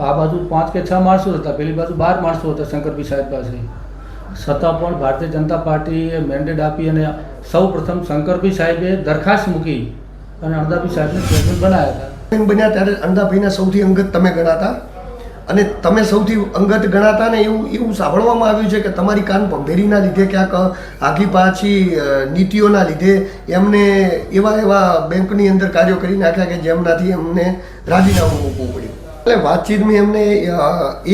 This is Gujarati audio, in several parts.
આ બાજુ 5 કે 6 માણસો હતા, પેલી બાજુ 12 માણસો હતા શંકરભાઈ સાહેબ પાસે. છતાં પણ ભારતીય જનતા પાર્ટીએ મેન્ડેટ આપી અને સૌ પ્રથમ શંકરભાઈ સાહેબે દરખાસ્ત મૂકી અને અણદાભાઈ સાહેબને ચેરમેન બનાવ્યા હતા. બન્યા ત્યારે અણદાભાઈના સૌથી અંગત તમે ગણાતા અને તમે સૌથી અંગત ગણાતા ને એવું સાંભળવામાં આવ્યું છે કે તમારી કાન ભંભેરીના લીધે ક્યાંક આગી પાછી નીતિઓના લીધે એમને એવા બેંકની અંદર કાર્યો કરી નાખ્યા કે જેમનાથી એમને રાજીનામું મૂકવું પડ્યું. એટલે વાતચીત મેં એમને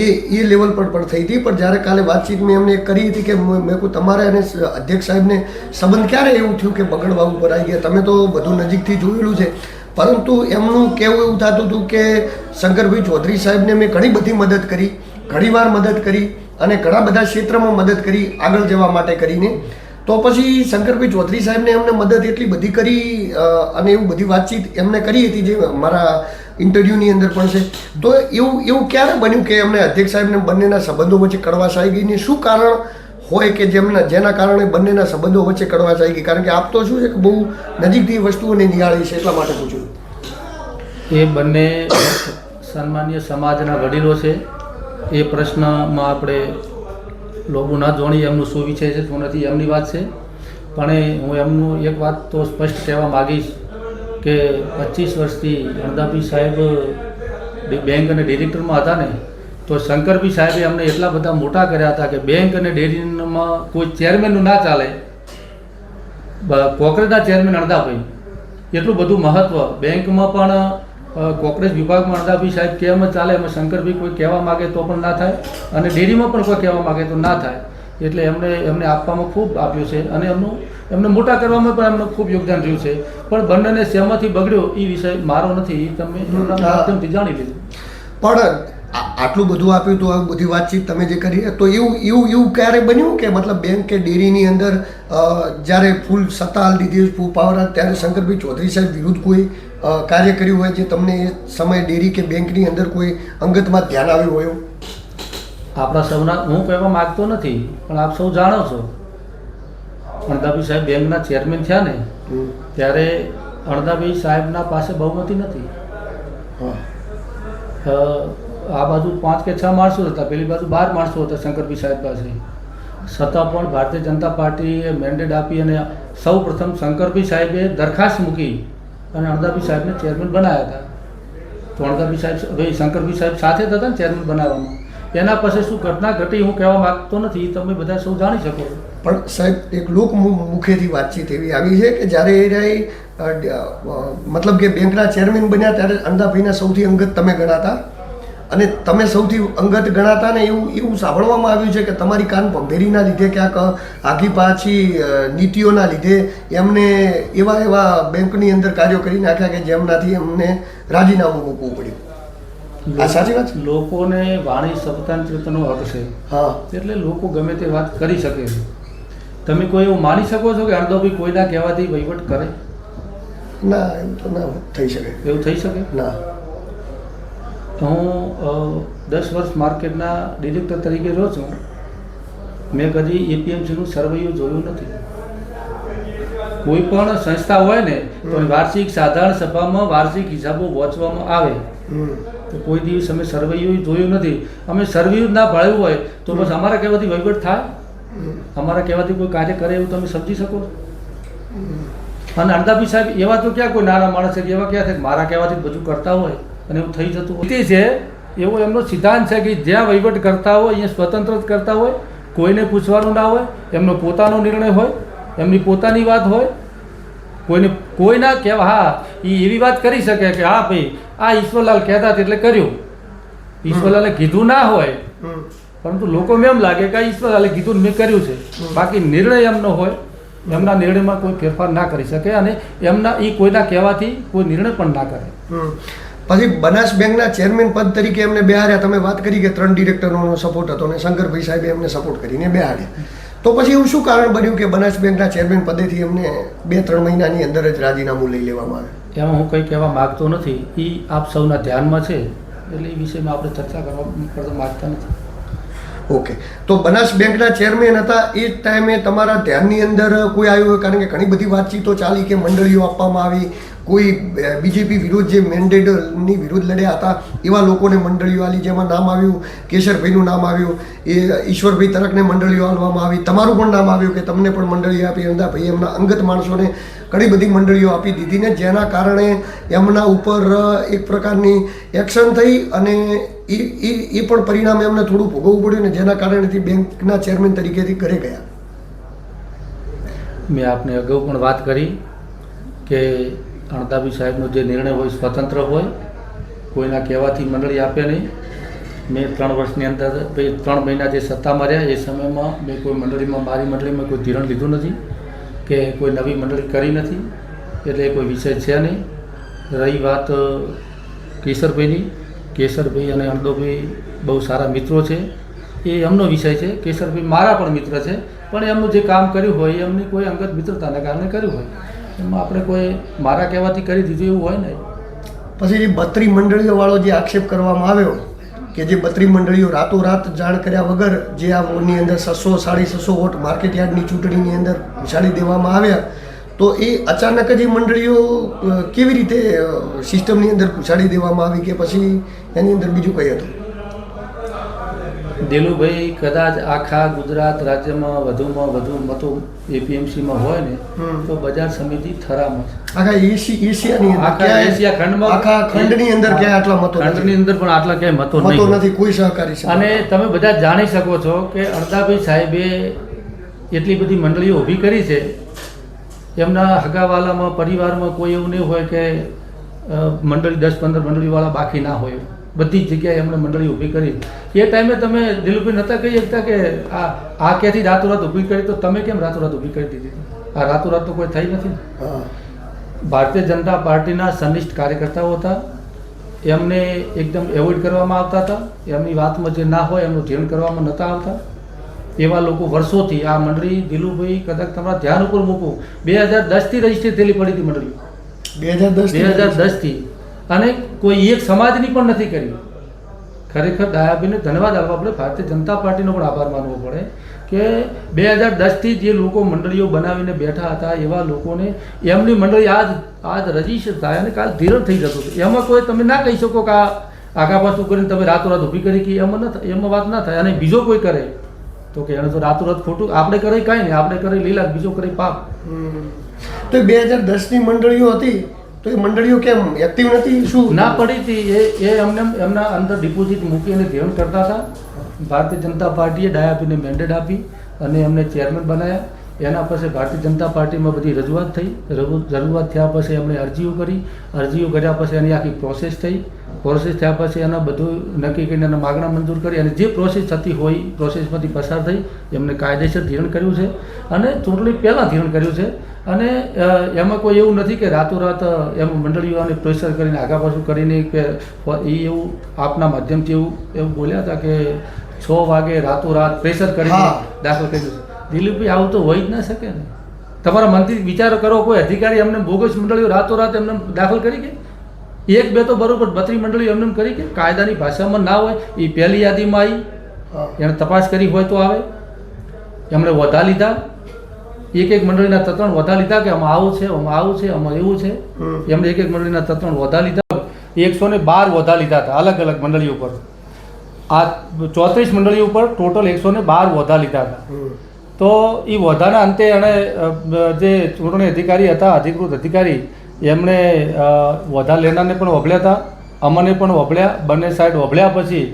એ લેવલ પર પણ થઈ હતી, પણ જ્યારે કાલે વાતચીત મેં એમને કરી હતી કે મેં કહું તમારે અને અધ્યક્ષ સાહેબને સંબંધ ક્યારે એવું થયું કે બગડવા ઉપર આવી ગયા? તમે તો બધું નજીકથી જોયેલું છે, પરંતુ એમનું કહેવું એવું થતું હતું કે શંકરભાઈ ચૌધરી સાહેબને મેં ઘણી બધી મદદ કરી, ઘણીવાર મદદ કરી અને ઘણા બધા ક્ષેત્રમાં મદદ કરી આગળ જવા માટે કરીને. તો પછી શંકરભાઈ ચૌધરી સાહેબને એમને મદદ એટલી બધી કરી અને એવું બધી વાતચીત એમને કરી હતી જે મારા ઇન્ટરવ્યૂની અંદર પણ છે. તો એવું ક્યારે બન્યું કે એમને અધ્યક્ષ સાહેબને બંનેના સંબંધો વચ્ચે કડવાશ આવી ગઈ ને શું કારણ હોય કે જેના કારણે બંનેના સંબંધો વચ્ચે કડવાશ આવી ગઈ? કારણ કે આપ તો શું છે કે બહુ નજીકથી વસ્તુઓને નિહાળી છે, એટલા માટે પૂછ્યું. એ બંને સન્માનીય સમાજના વડીલો છે, એ પ્રશ્નમાં આપણે લોકો ના જોણી એમનું શું વિષય છે શું નથી એમની વાત છે. પણ હું એમનું એક વાત તો સ્પષ્ટ કહેવા માગીશ કે 25 વર્ષથી અણદાભાઈ સાહેબ બેંક અને ડિરેક્ટરમાં હતા ને, તો શંકરભાઈ સાહેબે અમને એટલા બધા મોટા કર્યા હતા કે બેંક અને ડેરીમાં કોઈ ચેરમેનનું ના ચાલે, કોકરેજના ચેરમેન અણદાભાઈ, એટલું બધું મહત્ત્વ. બેંકમાં પણ કોકરેજ વિભાગમાં અણદાભાઈ સાહેબ કેમ ચાલે એમાં શંકરભાઈ કોઈ કહેવા માગે તો પણ ના થાય અને ડેરીમાં પણ કોઈ કહેવા માગે તો ના થાય. એટલે એમને આપવામાં ખૂબ આપ્યું છે અને એમને મોટા કરવામાં પણ એમનું ખૂબ યોગદાન રહ્યું છે. પણ બંનેને શેમાંથી બગડ્યો એ વિષય મારો નથી, એ તમે એમના માધ્યમથી જાણી લીધું. પણ આટલું બધું આપ્યું તો આ બધી વાતચીત તમે જે કરી તો એવું ક્યારે બન્યું કે મતલબ બેંક કે ડેરીની અંદર જ્યારે ફૂલ સત્તા લીધી, ફૂલ પાવર, ત્યારે શંકરભાઈ ચૌધરી સાહેબ વિરુદ્ધ કોઈ કાર્ય કર્યું હોય જે તમને એ સમયે ડેરી કે બેંકની અંદર કોઈ અંગતમાં ધ્યાન આવ્યું હોય? આપણા સૌના હું કહેવા માગતો નથી, પણ આપ સૌ જાણો છો અણદાભાઈ સાહેબ બેંકના ચેરમેન થયા ને ત્યારે અણદાભાઈ સાહેબના પાસે બહુમતી નથી. આ બાજુ 5 કે 6 માણસો હતા, પેલી બાજુ 12 માણસો હતા શંકરભાઈ સાહેબ પાસે. છતાં પણ ભારતીય જનતા પાર્ટીએ મેન્ડેટ આપી અને સૌ પ્રથમ શંકરભાઈ સાહેબે દરખાસ્ત મૂકી અને અણદાભાઈ સાહેબને ચેરમેન બનાવ્યા હતા. તો અણદાભાઈ સાહેબ શંકરભાઈ સાહેબ સાથે જ હતા ને ચેરમેન બનાવવામાં. એના પાસે શું ઘટના ઘટી હું કહેવા માગતો નથી, તમે બધા સૌ જાણી શકો છો. પણ સાહેબ એક લોક મુખેથી વાતચીત એવી આવી છે કે જ્યારે એ મતલબ કે બેંકના ચેરમેન બન્યા ત્યારે અણદાભાઈના સૌથી અંગત તમે ગણાતા અને તમે સૌથી અંગત ગણાતા ને એવું સાંભળવામાં આવ્યું છે કે તમારી કાન ભંભેરીના લીધે ક્યાંક આગી પાછી નીતિઓના લીધે એમને એવા બેંકની અંદર કાર્યો કરી નાખ્યા કે જેમનાથી એમને રાજીનામું મૂકવું પડ્યું. આ સાચી વાત? લોકોને વાણી સ્વતંત્રતાનો હક છે. હા, એટલે લોકો ગમે તે વાત કરી શકે. તમે કોઈ એવું માની શકો છો કે અણદાભાઈ કોઈના કહેવાથી વહીવટ કરે? ના, એવું તો ના થઈ શકે. એવું થઈ શકે ના. હું 10 વર્ષ માર્કેટના ડિરેક્ટર તરીકે રહ્યો છું. મેં કદી એપીએમસીનું સર્વેયું જોયું નથી. કોઈ પણ સંસ્થા હોય ને તો વાર્ષિક સાધારણ સભામાં વાર્ષિક હિસાબો વાંચવામાં આવે, તો કોઈ દિવસ અમે સર્વેયું જોયું નથી. અમે સર્વેયું ના ભળ્યું હોય તો બસ અમારા કહેવાથી વહીવટ થાય, અમારા કહેવાથી કોઈ કાર્ય કરે એવું તમે સમજી શકો? અને અણદાભાઈ સાહેબ એવા તો ક્યાં કોઈ નાના માણસ છે, એવા ક્યાં થાય મારા કહેવાથી બધું કરતા હોય અને એવું થઈ જતું હોય છે. એવો એમનો સિદ્ધાંત છે કે જ્યાં વહીવટ કરતા હોય અહીંયા સ્વતંત્ર જ કરતા હોય, કોઈને પૂછવાનું ના હોય, એમનો પોતાનો નિર્ણય હોય, એમની પોતાની વાત હોય, કોઈના કહેવા. હા, એ એવી વાત કરી શકે કે હા ભાઈ આ ઈશ્વરલાલ કહેતા હતા એટલે કર્યું. ઈશ્વરલાલે કીધું ના હોય, પરંતુ લોકોને એમ લાગે કે આ ઈશ્વરલાલે કીધું મેં કર્યું છે. બાકી નિર્ણય એમનો હોય, એમના નિર્ણયમાં કોઈ ફેરફાર ના કરી શકે અને એ કોઈના કહેવાથી કોઈ નિર્ણય પણ ના કરે. પછી બનાસ બેંકના ચેરમેન પદ તરીકે એમને બેહાડ્યા. તમે વાત કરી કે 3 ડિરેક્ટરોનો સપોર્ટ હતો અને શંકરભાઈ સાહેબે એમને સપોર્ટ કરીને બેહાડ્યા. તો પછી એવું શું કારણ બન્યું કે બનાસ બેંકના ચેરમેન પદેથી એમને 2-3 મહિનાની અંદર જ રાજીનામું લઈ લેવામાં આવે? એમાં હું કંઈ કહેવા માગતો નથી, એ આપ સૌના ધ્યાનમાં છે, એટલે એ વિષયમાં આપણે ચર્ચા કરવા માગતા નથી. ઓકે, તો બનાસ બેંકના ચેરમેન હતા એ ટાઈમે તમારા ધ્યાનની અંદર કોઈ આવ્યું હોય? કારણ કે ઘણી બધી વાતચીતો ચાલી કે મંડળીઓ આપવામાં આવી, કોઈ બીજેપી વિરુદ્ધ જે મેન્ડેટની વિરુદ્ધ લડ્યા હતા એવા લોકોને મંડળીઓ આલી, જેમાં નામ આવ્યું કેશરભાઈનું નામ આવ્યું, એ ઈશ્વરભાઈ તરકને મંડળીઓ આલવામાં આવી, તમારું પણ નામ આવ્યું કે તમને પણ મંડળીઓ આપી, અંધાભાઈ એમના અંગત માણસોને ઘણી બધી મંડળીઓ આપી દીધી ને જેના કારણે એમના ઉપર એક પ્રકારની એક્શન થઈ અને એ પણ પરિણામ એમને થોડું ભોગવવું પડ્યું ને જેના કારણેથી બેંકના ચેરમેન તરીકેથી ઘરે ગયા. મેં આપને અગાઉ પણ વાત કરી કે અણધાભી સાહેબનો જે નિર્ણય હોય સ્વતંત્ર હોય, કોઈના કહેવાથી મંડળી આપે નહીં. મેં 3 વર્ષની અંદર 3 મહિના જે સત્તામાં રહ્યા એ સમયમાં મેં કોઈ મંડળીમાં મારી મંડળીમાં કોઈ ધિરાણ લીધું નથી કે કોઈ નવી મંડળી કરી નથી, એટલે કોઈ વિષય છે નહીં. રહી વાત કેશરભાઈની, કેશરભાઈ અને અણદોભાઈ બહુ સારા મિત્રો છે, એ એમનો વિષય છે. કેશરભાઈ મારા પણ મિત્ર છે, પણ એમનું જે કામ કર્યું હોય એમની કોઈ અંગત મિત્રતાના કારણે કર્યું હોય, એમાં આપણે કોઈ મારા કહેવાથી કરી દીધું એવું હોય ને. પછી જે 32 મંડળીઓવાળો જે આક્ષેપ કરવામાં આવ્યો કે જે 32 મંડળીઓ રાતોરાત જાણ કર્યા વગર જે આની અંદર 600 650 વોટ માર્કેટ યાર્ડની ચૂંટણીની અંદર ઘુસાડી દેવામાં આવ્યા, તો એ અચાનક જ એ મંડળીઓ કેવી રીતે સિસ્ટમની અંદર ઘુસાડી દેવામાં આવી કે પછી એની અંદર બીજું કંઈ હતું? દેલુભાઈ કદાચ આખા ગુજરાત રાજ્યમાં વધુમાં વધુ મતો એપીએમસીમાં હોય ને તો બજાર સમિતિ થરામાં છે. આખા એશિયાની અંદર આખા એશિયા ખંડમાં, આખા ખંડની અંદર ક્યાંય આટલા મતો ખંડની અંદર પણ આટલા ક્યાંય મતો નથી, કોઈ સહકારી છે. અને તમે બધા જાણી શકો છો કે અણધાભાઈ સાહેબે એટલી બધી મંડળીઓ ઊભી કરી છે, એમના હગાવાલામાં પરિવારમાં કોઈ એવું નહીં હોય કે મંડળી 10-15 મંડળીવાળા બાકી ના હોય, બધી જ જગ્યાએ એમણે મંડળી ઊભી કરી. એ ટાઈમે તમે દિલુભાઈ નહોતા કહી શકતા કે આ ક્યાંથી રાતોરાત ઊભી કરી, તો તમે કેમ રાતોરાત ઊભી કરી દીધી? આ રાતોરાત તો કોઈ થઈ નથી. ભારતીય જનતા પાર્ટીના સનિષ્ઠ કાર્યકર્તાઓ હતા, એમને એકદમ એવોઇડ કરવામાં આવતા હતા, એમની વાતમાં જે ના હોય એમનું ધ્યાન કરવામાં નહોતા આવતા. એવા લોકો વર્ષોથી આ મંડળી દિલુભાઈ કદાચ તમારા ધ્યાન ઉપર મૂકું 2010થી રજીસ્ટર થયેલી પડી હતી મંડળી, 2010થી, અને કોઈ એક સમાજની પણ નથી કરી. ખરેખર દયાભાઈને ધન્યવાદ આપવા પડે, ભારતીય જનતા પાર્ટીનો પણ આભાર માનવો પડે કે 2010થી જે લોકો મંડળીઓ બનાવીને બેઠા હતા એવા લોકોને એમની મંડળી આજ રજીસ્ટર થાય અને કાલ ધીરણ થઈ જતું હતું. એમાં કોઈ તમે ના કહી શકો કે આ આગા પાછું કરીને તમે રાતોરાત ઊભી કરી કે એમાં વાત ના થાય. અને બીજો કોઈ કરે તો કે એને તો રાતોરાત ખોટું, આપણે કરે કાંઈ નહીં, આપણે કરે લીલા, બીજો કરે પાપ. તો 2010ની મંડળીઓ હતી તો એ મંડળીઓ કેમ એક્ટિવ નથી? શું ના પડી હતી? એ એમને એમના અંદર ડિપોઝિટ મૂકી અને ધ્યાન કરતા હતા. ભારતીય જનતા પાર્ટીએ ડાયાપીને મેન્ડેટ આપી અને એમને ચેરમેન બનાવ્યા. એના પછી ભારતીય જનતા પાર્ટીમાં બધી રજૂઆત થઈ, રજૂઆત થયા પછી એમણે અરજીઓ કરી, અરજીઓ કર્યા પછી એની આખી પ્રોસેસ થઈ, પ્રોસેસ થયા પછી એના બધું નક્કી કરીને એના માગણા મંજૂર કરી અને જે પ્રોસેસ થતી હોય પ્રોસેસમાંથી પસાર થઈ એમને કાયદેસર ધિરાણ કર્યું છે અને ચૂંટણી પહેલાં ધિરાણ કર્યું છે. અને એમાં કોઈ એવું નથી કે રાતોરાત એમ મંડળીઓને પ્રેશર કરીને આગા પાછું કરીને કે એ એવું આપના માધ્યમથી એવું બોલ્યા હતા કે 6 વાગે રાતોરાત પ્રેશર કરીને દાખલ કર્યું. દિલીપભાઈ આવું તો હોય જ ના શકે ને. તમારા મનથી વિચારો કરો, કોઈ અધિકારી એમને બોગસ મંડળીઓ રાતોરાત એમને દાખલ કરી કે 1-2 તો બરોબર, 32 મંડળીઓ એમને કરી કે કાયદાની ભાષામાં ના હોય એ પહેલી યાદીમાં આવી, એને તપાસ કરી હોય તો આવે. એમણે વધા લીધા, એક મંડળીના 3 વધા લીધા કે આમાં આવું છે, આમાં આવું છે, આમાં એવું છે. એમણે એક મંડળીના 3 વધા લીધા, 112 વધા લીધા હતા અલગ અલગ મંડળીઓ પર. આ 34 મંડળીઓ પર ટોટલ 112 વધા લીધા હતા. તો એ વધાના અંતે એણે જે ચૂંટણી અધિકારી હતા, અધિકૃત અધિકારી, એમણે વધા લેનારને પણ વભળ્યા હતા, અમને પણ વભળ્યા. બંને સાઈડ વભળ્યા પછી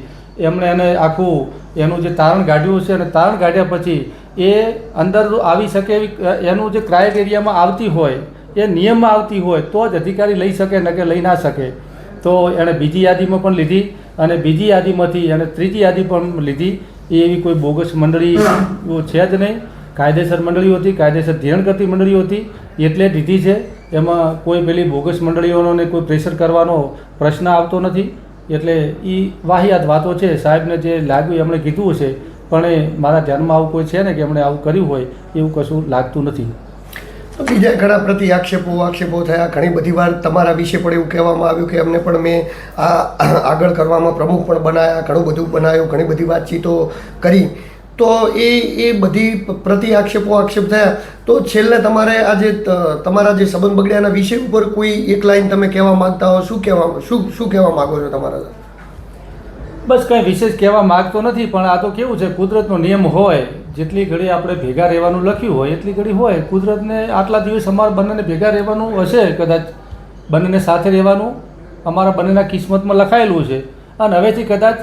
એમણે એને આખું એનું જે તારણ કાઢ્યું છે અને તારણ કાઢ્યા પછી એ અંદર આવી શકે એવી એનું જે ક્રાઇટેરિયામાં આવતી હોય, એ નિયમમાં આવતી હોય તો જ અધિકારી લઈ શકે, ન કે લઈ ના શકે. તો એણે બીજી યાદીમાં પણ લીધી અને બીજી યાદીમાંથી એણે ત્રીજી યાદી પણ લીધી. એવી કોઈ બોગસ મંડળીઓ છે જ નહીં, કાયદેસર મંડળીઓ હતી, કાયદેસર ધિરાણ કરતી મંડળીઓ હતી એટલે લીધી છે. એમાં કોઈ પેલી બોગસ મંડળીઓને કોઈ પ્રેશર કરવાનો પ્રશ્ન આવતો નથી. એટલે એ વાહિયાત વાતો છે. સાહેબને જે લાગ્યું એમણે કીધું છે, પણ મારા ધ્યાનમાં આવું કોઈ છે ને કે એમણે આવું કર્યું હોય એવું કશું લાગતું નથી. બીજા ઘણા પ્રતિ આક્ષેપો થયા. ઘણી બધી વાર તમારા વિશે પણ એવું કહેવામાં આવ્યું કે અમને પણ મેં આ આગળ કરવામાં પ્રમુખ પણ બનાવ્યા, ઘણું બધું બનાવ્યું, ઘણી બધી વાતચીતો કરી. તો એ બધી આક્ષેપ થયા તો છેલ્લે તમારે આજે તમારા જે સંબંધ બગડ્યાના વિષય ઉપર કોઈ એક લાઈન તમે કહેવા માંગતા હો, શું કહેવા માંગો છો તમારા? બસ કંઈ વિશેષ કહેવા માગતો નથી, પણ આ તો કેવું છે, કુદરતનો નિયમ હોય, જેટલી ઘડી આપણે ભેગા રહેવાનું લખ્યું હોય એટલી ઘડી હોય. કુદરતને આટલા દિવસ અમારા બંનેને ભેગા રહેવાનું હશે, કદાચ બંનેને સાથે રહેવાનું અમારા બંનેના કિસ્મતમાં લખાયેલું છે. અને હવેથી કદાચ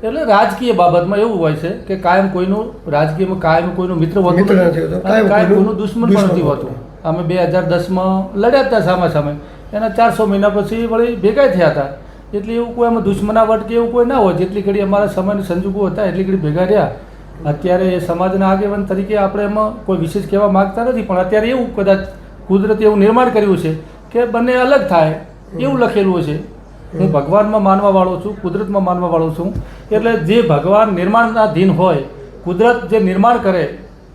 એટલે રાજકીય બાબતમાં એવું હોય છે કે કાયમ કોઈનું રાજકીયમાં કાયમ કોઈનું મિત્ર હોતું નથી, કાયમ કોઈનું દુશ્મન પણ નથી હોતું. અમે 2010માં લડ્યા હતા સામે, એના 400 મહિના પછી વળી ભેગા થયા હતા. એટલે એવું કોઈ એમાં દુશ્મનાવટ કે એવું કોઈ ના હોય. જેટલી ઘડી અમારા સમયના સંજોગો હતા એટલી ઘડી ભેગા રહ્યા. અત્યારે એ સમાજના આગેવાન તરીકે આપણે એમાં કોઈ વિશેષ કહેવા માગતા નથી, પણ અત્યારે એવું કદાચ કુદરતે એવું નિર્માણ કર્યું છે કે બંને અલગ થાય એવું લખેલું છે. હું ભગવાનમાં માનવાવાળો છું, કુદરતમાં માનવાવાળો છું. એટલે જે ભગવાન નિર્માણના ધીન હોય, કુદરત જે નિર્માણ કરે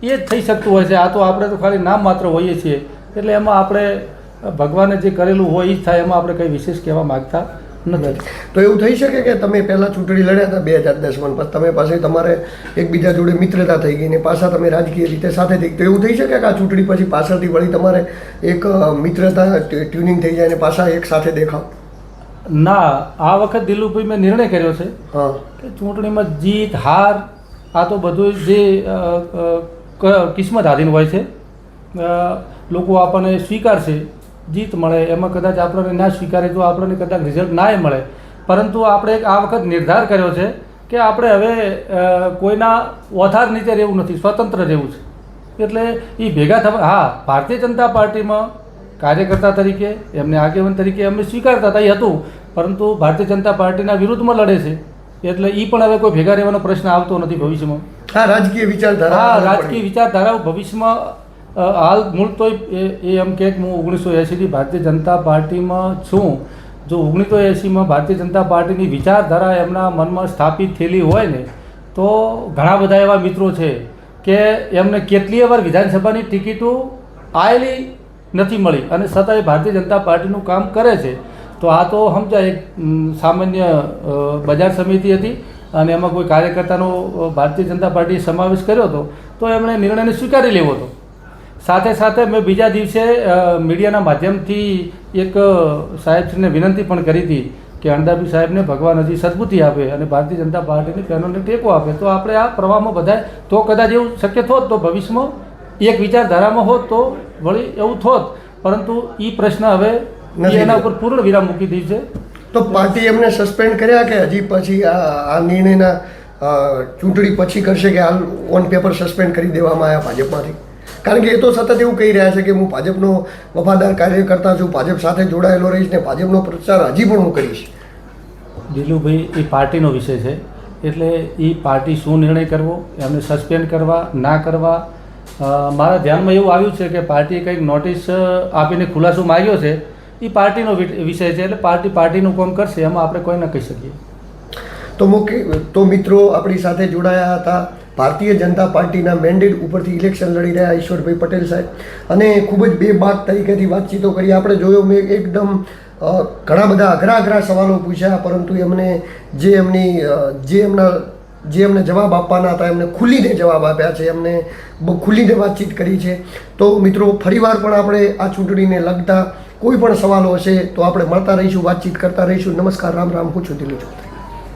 એ જ થઈ શકતું હોય છે. આ તો આપણે તો ખાલી નામ માત્ર હોઈએ છીએ. એટલે એમાં આપણે ભગવાને જે કરેલું હોય એ જ થાય, એમાં આપણે કંઈ વિશેષ કહેવા માગતા નથી. તો એવું થઈ શકે કે તમે પહેલાં ચૂંટણી લડ્યા હતા 2010માં, પછી તમે પાસે તમારે એકબીજા જોડે મિત્રતા થઈ ગઈ ને પાછા તમે રાજકીય રીતે સાથે થઈ, તો એવું થઈ શકે કે આ ચૂંટણી પછી પાછળથી વળી તમારે એક મિત્રતા ટ્યુનિંગ થઈ જાય અને પાછા એક સાથે દેખાવ? ના, આ વખત દિલુભાઈ મેં નિર્ણય કર્યો છે કે ચૂંટણીમાં જીત હાર આ તો બધું જે કિસ્મત આધીન હોય છે. લોકો આપણને સ્વીકારશે, જીત મળે, એમાં કદાચ આપણને ના સ્વીકારે તો આપણને કદાચ રિઝલ્ટ ના મળે. પરંતુ આપણે આ વખત નિર્ધાર કર્યો છે કે આપણે હવે કોઈના ઓથાર નીચે રહેવું નથી, સ્વતંત્ર રહેવું છે. એટલે એ ભેગા થવા, હા, ભારતીય જનતા પાર્ટીમાં કાર્યકર્તા તરીકે એમને આગેવાન તરીકે અમને સ્વીકારતા હતા એ હતું, પરંતુ ભારતીય જનતા પાર્ટીના વિરુદ્ધમાં લડે છે. એટલે એ પણ હવે કોઈ ભેગા રહેવાનો પ્રશ્ન આવતો નથી ભવિષ્યમાં. હા, રાજકીય વિચારધારાઓ ભવિષ્યમાં હાલ મૂળ તો એ એમ કે હું 1980થી ભારતીય જનતા પાર્ટીમાં છું. જો 1980માં ભારતીય જનતા પાર્ટીની વિચારધારા એમના મનમાં સ્થાપિત થયેલી હોય ને, તો ઘણા બધા એવા મિત્રો છે કે એમને કેટલીય વાર વિધાનસભાની ટિકિટો આવેલી નથી મળી અને છતાંય ભારતીય જનતા પાર્ટીનું કામ કરે છે. તો આ તો સમજાય એક સામાન્ય બજાર સમિતિ હતી અને એમાં કોઈ કાર્યકર્તાનો ભારતીય જનતા પાર્ટીએ સમાવેશ કર્યો હતો, તો એમણે નિર્ણયને સ્વીકારી લેવો હતો. સાથે સાથે મેં બીજા દિવસે મીડિયાના માધ્યમથી એક સાહેબશ્રીને વિનંતી પણ કરી હતી કે અણદાભી સાહેબને ભગવાન હજી સદબુદ્ધિ આપે અને ભારતીય જનતા પાર્ટીની પેનલને ટેકો આપે, તો આપણે આ પ્રવાહમાં બધાય તો કદાચ એવું શક્ય થોત તો ભવિષ્યમાં એક વિચારધારામાં હોત તો વળી એવું થોત. પરંતુ એ પ્રશ્ન હવે એના ઉપર પૂર્ણ વિરામ મૂકી દીધી છે. તો પાર્ટી એમને સસ્પેન્ડ કર્યા કે હજી પછી આ નિર્ણયના ચૂંટણી પછી કરશે કે હાલ ઓન પેપર સસ્પેન્ડ કરી દેવામાં આવ્યા ભાજપમાંથી? કારણ કે એ તો સતત એવું કહી રહ્યા છે કે હું ભાજપનો વફાદાર કાર્યકર્તા છું, ભાજપ સાથે જોડાયેલો રહીશ ને ભાજપનો પ્રચાર હજી પણ હું કરીશ. દિલુભાઈ, એ પાર્ટીનો વિષય છે. એટલે એ પાર્ટી શું નિર્ણય કરવો, એમને સસ્પેન્ડ કરવા ના કરવા, મારા ધ્યાનમાં એવું આવ્યું છે કે પાર્ટીએ કંઈક નોટિસ આપીને ખુલાસો માગ્યો છે. એ પાર્ટીનો વિષય છે. એટલે પાર્ટીનું કામ કરશે, એમાં આપણે કોઈ ન કહી શકીએ. તો મિત્રો આપણી સાથે જોડાયા હતા ભારતીય જનતા પાર્ટીના મેન્ડેટ ઉપરથી ઇલેક્શન લડી રહ્યા ઈશ્વરભાઈ પટેલ સાહેબ, અને ખૂબ જ બેબાક તરીકેથી વાતચીતો કરી. આપણે જોયો મેં એકદમ ઘણા બધા અઘરા સવાલો પૂછ્યા, પરંતુ એમને જે એમને જવાબ આપવાના હતા એમને ખુલીને જવાબ આપ્યા છે, એમને બહુ ખુલીને વાતચીત કરી છે. તો મિત્રો, ફરીવાર પણ આપણે આ ચૂંટણીને લગતા કોઈ પણ સવાલો હશે તો આપણે મળતા રહીશું, વાતચીત કરતા રહીશું. નમસ્કાર, રામ રામ, હું છું દિલુભાઈ.